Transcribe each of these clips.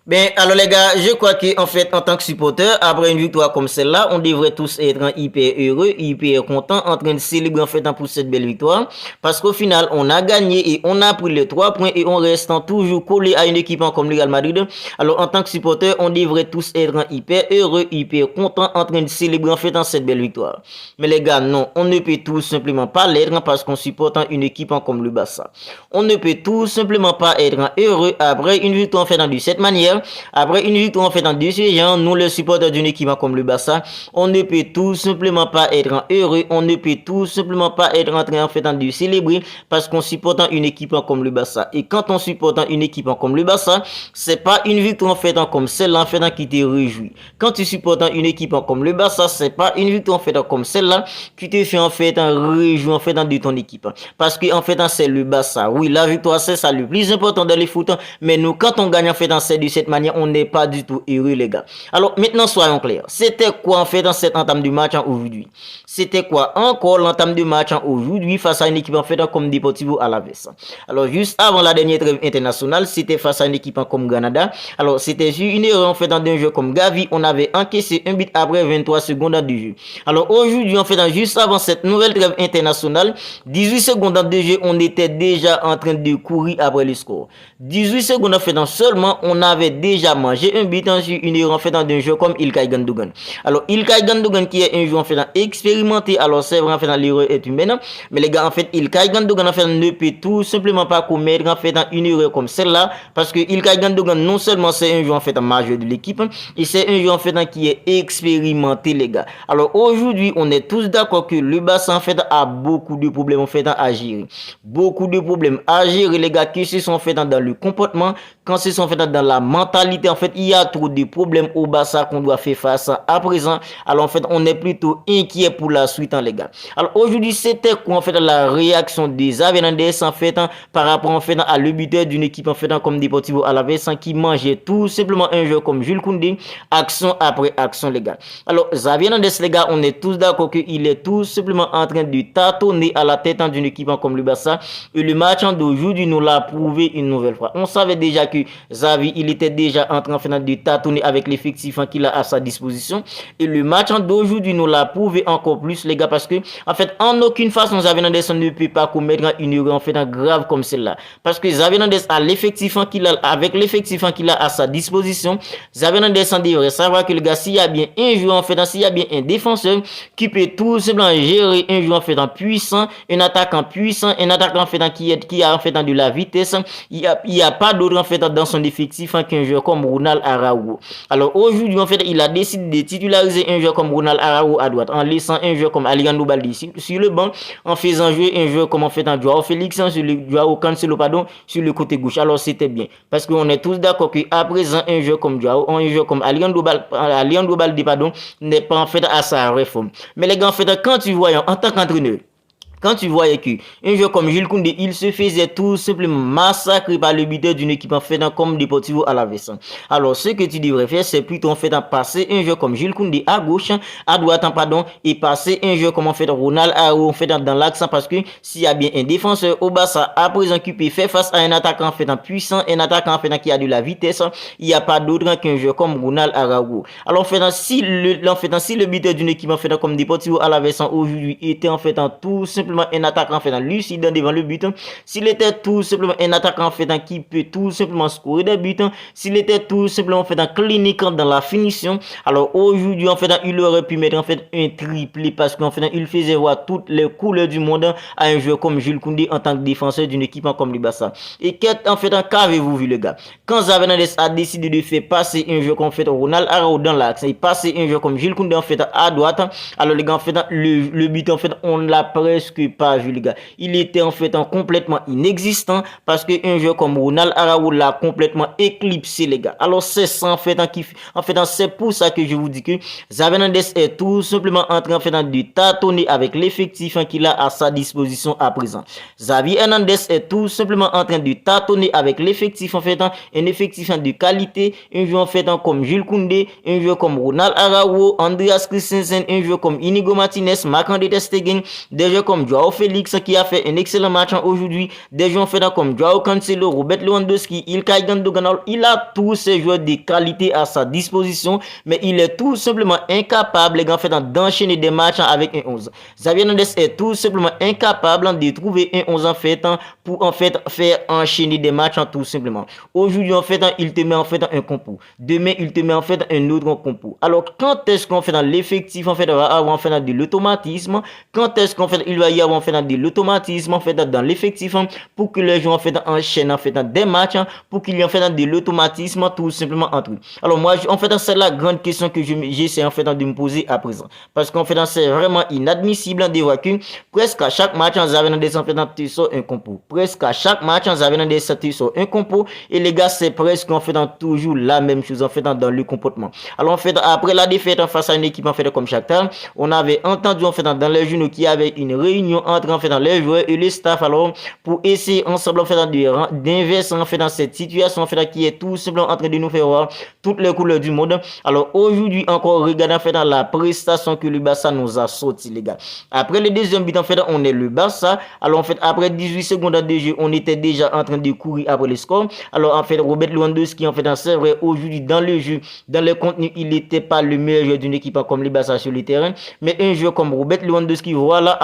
Ben, alors les gars, je crois que en fait, en tant que supporter, après une victoire comme celle-là, on devrait tous être hyper heureux, hyper contents, en train de célébrer en fait pour cette belle victoire. Parce qu'au final, on a gagné et on a pris les 3 points et on reste toujours collé à une équipe comme le Real Madrid. Alors en tant que supporter, on devrait tous être hyper heureux, hyper contents, en train de célébrer en fait cette belle victoire. Mais les gars, non, on ne peut tout simplement pas l'être parce qu'on supporte une équipe comme le Barça. On ne peut tout simplement pas être heureux après une victoire en fait de cette manière. Après une victoire en fait en deux saisons, nous les supporters d'une équipe comme le Barça, on ne peut tout simplement pas être heureux, on ne peut tout simplement pas être en train en fait de célébrer parce qu'on supporte une équipe comme le Barça. Et quand on supporte une équipe comme le Barça, c'est pas une victoire en fait comme celle-là en fait qui te réjouit. Quand tu supportes une équipe comme le Barça, c'est pas une victoire en fait comme celle-là qui te fait en fait réjouir en fait de ton équipe. Parce que en fait c'est le Barça. Oui, la victoire c'est ça le plus important dans les foot, mais nous quand on gagne en fait de cette manière, on n'est pas du tout heureux, les gars. Alors, maintenant, soyons clairs. C'était quoi, en fait, dans cette entame du match aujourd'hui? C'était quoi encore l'entame du match aujourd'hui face à une équipe, en fait, comme Deportivo Alaves? Alors, juste avant la dernière trêve internationale, c'était face à une équipe comme Granada. Alors, c'était sur une erreur, en fait, dans un jeu comme Gavi. On avait encaissé un but après 23 secondes de jeu. Alors, aujourd'hui, en fait, juste avant cette nouvelle trêve internationale, 18 secondes de jeu, on était déjà en train de courir après le score. 18 secondes, en fait, seulement, on avait déjà mangé un but sur une erreur en fait d'un jeu comme Ilkay Gundogan. Alors Ilkay Gundogan qui est un joueur en fait expérimenté, alors c'est vrai en fait l'erreur est humaine, mais les gars en fait Ilkay Gundogan en fait ne peut tout simplement pas commettre en fait une erreur comme celle-là parce que Ilkay Gundogan non seulement c'est un joueur en fait majeur de l'équipe et c'est un joueur en fait qui est expérimenté les gars. Alors aujourd'hui on est tous d'accord que le Barça en fait a beaucoup de problèmes en fait à gérer, beaucoup de problèmes à gérer les gars qui se sont en fait dans le comportement, quand ce sont en fait dans la mentalité, en fait, il y a trop de problèmes au Barça qu'on doit faire face à présent. Alors, en fait, on est plutôt inquiet pour la suite, les gars. Alors, aujourd'hui, c'était quoi, en fait, la réaction des Xavi Hernandez, en fait, par rapport, en fait, à le buteur d'une équipe, en fait, comme Deportivo Alaves, qui mangeait tout simplement un jeu comme Jules Koundé, action après action, les gars. Alors, Xavi Hernandez, les gars, on est tous d'accord qu'il est tout simplement en train de tâtonner à la tête d'une équipe comme le Barça. Et le match d'aujourd'hui nous l'a prouvé une nouvelle fois. On savait déjà que Xavi, il était déjà en train de tâtonner avec l'effectif qu'il a à sa disposition. Et le match d'aujourd'hui nous l'a prouvé encore plus, les gars, parce que, en fait, en aucune façon, Xavi Hernandez ne peut pas commettre une erreur en fait grave comme celle-là. Parce que Xavi Hernandez a l'effectif qu'il a, avec l'effectif qu'il a à sa disposition, Xavi Hernandez devrait savoir que le gars, s'il y a bien un joueur en fait, s'il y a bien un défenseur qui peut tout simplement gérer un joueur en fait puissant, un attaquant puissant, un attaquant en fait qui a en fait de la vitesse, il y a pas d'autre en fait dans son effectif qu'un joueur comme Ronald Araujo. Alors aujourd'hui en fait il a décidé de titulariser un joueur comme Ronald Araujo à droite en laissant un joueur comme Alejandro Baldi sur le banc, en faisant jouer un joueur comme en fait Joao Félix sur le Joao Cancelo pardon sur le côté gauche. Alors c'était bien parce qu'on est tous d'accord qu'à présent un joueur comme Joao, un joueur comme Alejandro Baldi pardon n'est pas en fait à sa réforme. Mais les gars en fait quand tu vois en tant qu'entraîneur, quand tu voyais que un joueur comme Jules Koundé, il se faisait tout simplement massacrer par le buteur d'une équipe en fait comme Deportivo Alaves. Alors ce que tu devrais faire, c'est plutôt en fait passer un joueur comme Jules Koundé à gauche, à droite pardon, et passer un joueur comme en fait Ronald Araujo en fait dans l'axe, parce que s'il y a bien un défenseur au Barça à présent qui peut faire face à un attaquant en fait puissant, un attaquant en fait qui a de la vitesse, il n'y a pas d'autre qu'un joueur comme Ronald Araujo. Alors en fait si le buteur d'une équipe en fait comme Deportivo Alaves aujourd'hui était en fait tout simplement un attaquant en fait lucide devant le but, s'il était tout simplement un attaquant en fait qui peut tout simplement scorer des buts, s'il était tout simplement en fait clinique dans la finition, alors aujourd'hui en fait il aurait pu mettre en fait un triplé parce qu'en fait il faisait voir toutes les couleurs du monde à un joueur comme Jules Koundé en tant que défenseur d'une équipe comme le Barça. Et en fait qu'avez-vous vu les gars, quand Xavi Hernandez a décidé de faire passer un joueur comme fait Ronald Araujo dans l'axe et passer un joueur comme Jules Koundé en fait à droite, alors les gars en fait le but en fait on l'a presque pas vu les gars, il était en fait complètement inexistant parce que un joueur comme Ronald Araujo l'a complètement éclipsé les gars. Alors c'est ça en fait c'est pour ça que je vous dis que Xavi Hernandez est tout simplement en train de tâtonner avec l'effectif qu'il a à sa disposition à présent. Xavi Hernandez est tout simplement en train de tâtonner avec l'effectif en fait un effectif de qualité, un joueur en fait comme Jules Koundé, un joueur comme Ronald Araujo, Andreas Christensen, un joueur comme Inigo Martinez, Marc-André ter Stegen, des joueurs comme Joao Félix qui a fait un excellent match aujourd'hui, des joueurs en fait comme Joao Cancelo, Robert Lewandowski, Ilkay Gundogan, il a tous ces joueurs de qualité à sa disposition, mais il est tout simplement incapable en fait d'enchaîner des matchs avec un 11. Xavi Hernandez est tout simplement incapable de trouver un 11 en fait pour en fait faire enchaîner des matchs tout simplement. Aujourd'hui en fait il te met en fait un compo. Demain il te met en fait un autre compo. Alors quand est-ce qu'on fait dans l'effectif en fait va avoir en fait de l'automatisme? Quand est-ce qu'en fait il va y avoir en fait de l'automatisme en fait dans l'effectif pour que les joueurs en fait enchaînent en fait des matchs pour qu'il y ait en fait de l'automatisme tout simplement entre eux. Alors moi en fait c'est la grande question que j'essaie en fait de me poser à présent parce qu'en fait c'est vraiment inadmissible de voir que presque à chaque match Xavi Hernandez en fait sur un compo. Presque à chaque match Xavi Hernandez sur un compo et les gars c'est presque en fait toujours la même chose en fait dans le comportement. Alors en fait après la défaite face à une équipe en fait comme Shakhtar, on avait entendu en fait dans les journaux qu'il y avait une réunion entre en fait dans les joueurs et les staff alors pour essayer ensemble en fait d'inverser en fait dans cette situation en fait qui est tout simplement en train de nous faire voir toutes les couleurs du monde. Alors aujourd'hui encore regardez en fait dans la prestation que le Barça nous a sorti les gars. Après le deuxième but en fait on est le Barça. Alors en fait après 18 secondes de jeu on était déjà en train de courir après le score. Alors en fait Robert Lewandowski en fait c'est vrai aujourd'hui dans le jeu, dans le contenu il n'était pas le meilleur joueur d'une équipe comme le Barça sur le terrain, mais un joueur comme Robert Lewandowski voilà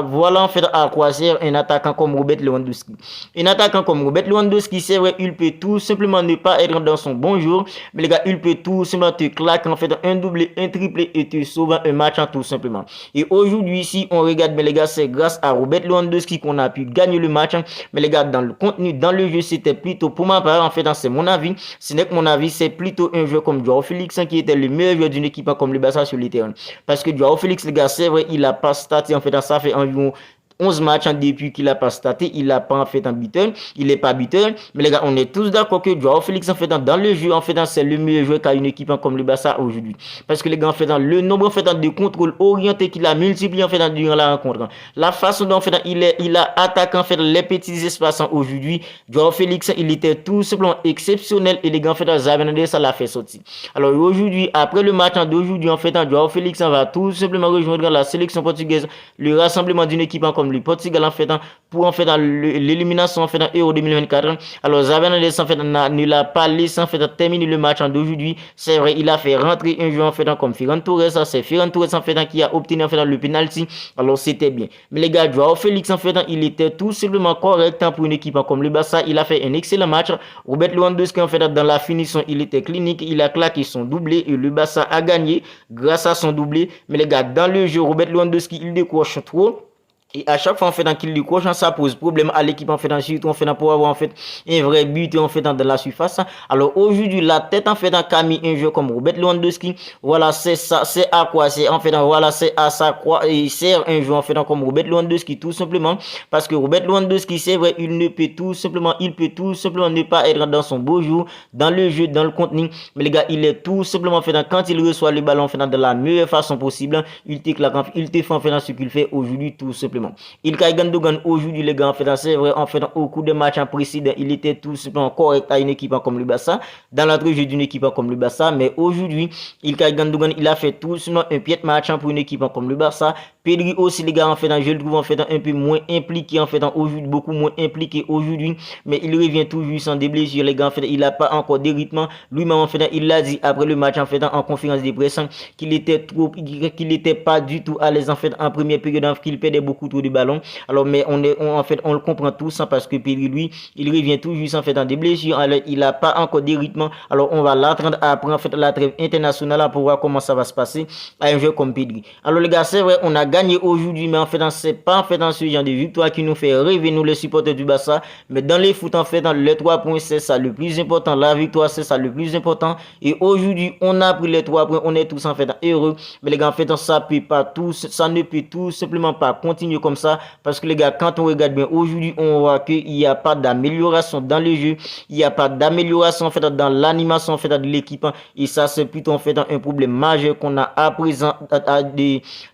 voilà en fait à quoi sert un attaquant comme Robert Lewandowski. Un attaquant comme Robert Lewandowski c'est vrai il peut tout simplement ne pas être dans son bon jour, mais les gars il peut tout simplement te claquer en fait un doublé, un triplé et te sauver un match tout simplement. Et aujourd'hui si on regarde mais les gars c'est grâce à Robert Lewandowski qu'on a pu gagner le match, mais les gars dans le contenu, dans le jeu c'était plutôt pour ma part en fait c'est mon avis, ce n'est que mon avis, c'est plutôt un joueur comme Joao Félix qui était le meilleur joueur d'une équipe comme le Barça sur le terrain. Parce que Joao Félix les gars c'est vrai il a pas starté en fait ça fait environ 11 matchs depuis qu'il a pas starté, il a pas en fait un buteur, il est pas buteur, mais les gars, on est tous d'accord que Joao Félix en fait dans le jeu en fait c'est le meilleur joueur qu'a une équipe comme le Barça aujourd'hui. Parce que les gars en fait le nombre en fait de contrôles orientés qu'il a multiplié en fait durant la rencontre, la façon dont en fait il a attaqué en fait les petits espaces aujourd'hui, Joao Félix il était tout simplement exceptionnel et les gars en fait Xavi Hernandez ça l'a fait sortir. Alors aujourd'hui après le match d'aujourd'hui en fait Joao Félix va tout simplement rejoindre la sélection portugaise, le rassemblement d'une équipe comme le Portugal en fait pour en fait l'élimination en fait dans Euro 2024. Alors Xavi Hernandez en fait ne l'a pas laissé en fait terminer le match d'aujourd'hui. C'est vrai il a fait rentrer un joueur en fait comme Ferran Torres, c'est Ferran Torres en fait qui a obtenu en fait le penalty. Alors c'était bien. Mais les gars Joao Félix en fait il était tout simplement correct pour une équipe comme le Barça. Il a fait un excellent match. Robert Lewandowski en fait dans la finition il était clinique, il a claqué son doublé et le Barça a gagné grâce à son doublé. Mais les gars dans le jeu Robert Lewandowski il décroche trop. Et à chaque fois en fait qu'il décroche, ça pose problème à l'équipe en fait surtout en fait pour avoir en fait un vrai but en fait dans la surface. Alors aujourd'hui la tête en fait qu'a mis un jeu comme Robert Lewandowski, voilà c'est ça, c'est à quoi c'est en fait voilà c'est à ça quoi et sert un jeu en fait comme Robert Lewandowski tout simplement parce que Robert Lewandowski c'est vrai il peut tout simplement ne pas être dans son beau jour dans le jeu, dans le contenu, mais les gars il est tout simplement en fait quand il reçoit le ballon en fait de la meilleure façon possible, il te claque, il te fait en fait ce qu'il fait aujourd'hui tout simplement. Ilkay Gundogan aujourd'hui les gars en fait c'est vrai en fait au cours des matchs précédents il était tout simplement correct à une équipe comme le Barça dans l'entrée jeu d'une équipe comme le Barça, mais aujourd'hui Ilkay Gundogan il a fait tout simplement un pied de match pour une équipe comme le Barça. Pedri aussi les gars en fait je le trouve en fait un peu moins impliqué en fait aujourd'hui, beaucoup moins impliqué aujourd'hui, mais il revient toujours sans des blessures les gars en fait il a pas encore de rythme lui-même en fait il l'a dit après le match en fait en conférence de presse qu'il était pas du tout à l'aise en fait en première période, qu'il perdait beaucoup de ballon. Alors mais on le comprend tous parce que Pedri lui il revient tout juste en fait dans des blessures, alors il a pas encore de rythme. Alors on va l'attendre après en fait la trêve internationale pour voir comment ça va se passer à un jeu comme Pedri. Alors les gars c'est vrai on a gagné aujourd'hui, mais en fait c'est pas en fait dans ce genre de victoire qui nous fait rêver nous les supporters du Barça, mais dans les foot en fait dans les 3 points c'est ça le plus important, la victoire c'est ça le plus important et aujourd'hui on a pris les 3 points, on est tous en fait heureux, mais les gars en fait ça ne peut tout simplement pas continuer comme ça parce que les gars quand on regarde bien aujourd'hui on voit qu'il n'y a pas d'amélioration dans le jeu, il n'y a pas d'amélioration en fait dans l'animation en fait de l'équipe et ça c'est plutôt en fait un problème majeur qu'on a à présent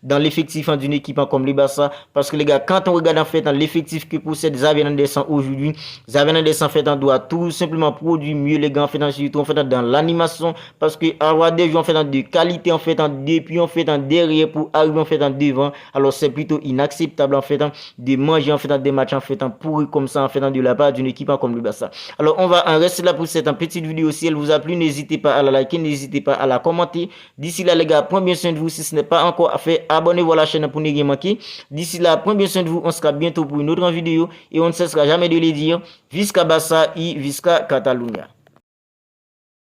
dans l'effectif défendu une équipe comme le Barça. Parce que les gars, quand on regarde en fait l'effectif que possède Xavi Hernandez aujourd'hui, Xavi Hernandez en fait doit tout simplement produire mieux les gars en fait surtout en fait dans l'animation, parce que avoir des joueurs en fait de qualité en fait depuis en fait derrière pour arriver en fait devant, alors c'est plutôt inacceptable en fait de manger en fait des matchs en fait pourris comme ça en fait de la part d'une équipe comme le Barça. Alors on va en rester là pour cette petite vidéo. Si elle vous a plu, n'hésitez pas à la liker, n'hésitez pas à la commenter. D'ici là les gars, prenez bien soin de vous. Si ce n'est pas encore fait, abonnez-vous à la chaîne pour ne rien manquer. D'ici là, prenez bien soin de vous. On sera bientôt pour une autre vidéo et on ne cessera jamais de le dire. Visca Barça et Visca Catalunya.